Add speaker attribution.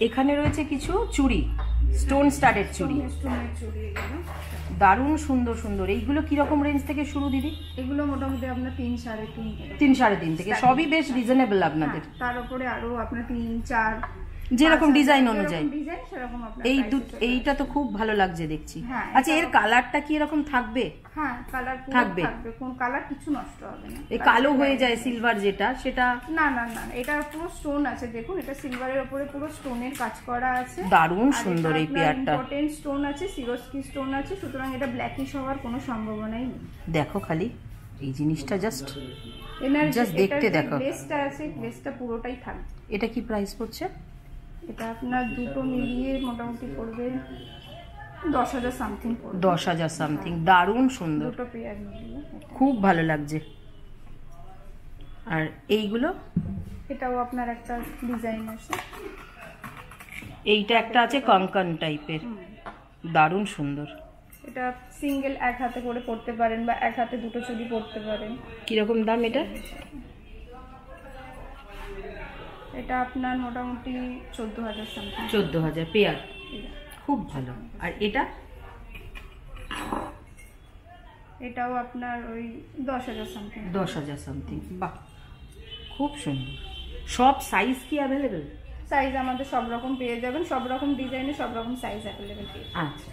Speaker 1: এখানে রয়েছে কিছু চুড়ি, স্টোন স্টাডেড চুড়ি,
Speaker 2: স্টোনের চুড়ি এগুলো
Speaker 1: দারুণ সুন্দর সুন্দর। এইগুলো কিরকম রেঞ্জ থেকে শুরু দিদি?
Speaker 2: এগুলো মোটামুটি আপনার 3-3.5
Speaker 1: 3-3.5 থেকে, সবই বেশ রিজনেবল আপনাদের।
Speaker 2: তার উপরে আরো আপনার 3-4
Speaker 1: যেরকম ডিজাইন অনুযায়ী। এই এইটা তো খুব ভালো লাগছে দেখছি। আচ্ছা, এর কালারটা কি এরকম থাকবে?
Speaker 2: হ্যাঁ, কালার থাকবে, কোন কালার কিছু নষ্ট হবে না।
Speaker 1: এই কালো হয়ে যায় সিলভার যেটা, সেটা
Speaker 2: না না না, এটা পুরো স্টোন আছে, দেখুন এটা সিলভারের উপরে পুরো স্টোনের কাজ করা আছে,
Speaker 1: দারুণ সুন্দর এই পেয়ারটা।
Speaker 2: ইম্পর্টেন্ট স্টোন আছে, সিরোস্কি স্টোন আছে, সুতরাং এটা ব্ল্যাকিশ হওয়ার কোনো সম্ভাবনাই নেই।
Speaker 1: দেখো খালি এই জিনিসটা জাস্ট দেখতে দেখো।
Speaker 2: গ্লেসটা আছে, গ্লেসটা পুরোটাই থাকবে।
Speaker 1: এটা কি প্রাইস পড়ছে?
Speaker 2: এটা আপনার দুটো মিলিয়ে মোটামুটি পড়বে 10,000 সামথিং পড়বে।
Speaker 1: 10,000 সামথিং। দারুণ সুন্দর,
Speaker 2: দুটো পেয়ার মিলিয়ে
Speaker 1: খুব ভালো লাগছে। আর এইগুলো?
Speaker 2: এটাও আপনার একটা ডিজাইন আছে,
Speaker 1: এইটা একটা আছে কঙ্কন টাইপের, দারুণ সুন্দর।
Speaker 2: এটা সিঙ্গেল এক হাতে করে পড়তে পারেন বা এক হাতে দুটো চুড়ি পড়তে পারেন।
Speaker 1: কিরকম দাম এটা?
Speaker 2: এটা আপনার মোটামুটি 14,000 সামথিং।
Speaker 1: 14,000 পেয়ার, খুব ভালো। আর এটা?
Speaker 2: এটাও আপনার ওই 10,000 সামথিং।
Speaker 1: 10,000 সামথিং। বাহ, খুব সুন্দর। সব সাইজ কি অ্যাভেলেবেল?
Speaker 2: সাইজ আমাদের সব রকম পেয়ে যাবেন, সব রকম ডিজাইনে সব রকম সাইজ অ্যাভেলেবেল।
Speaker 1: আচ্ছা।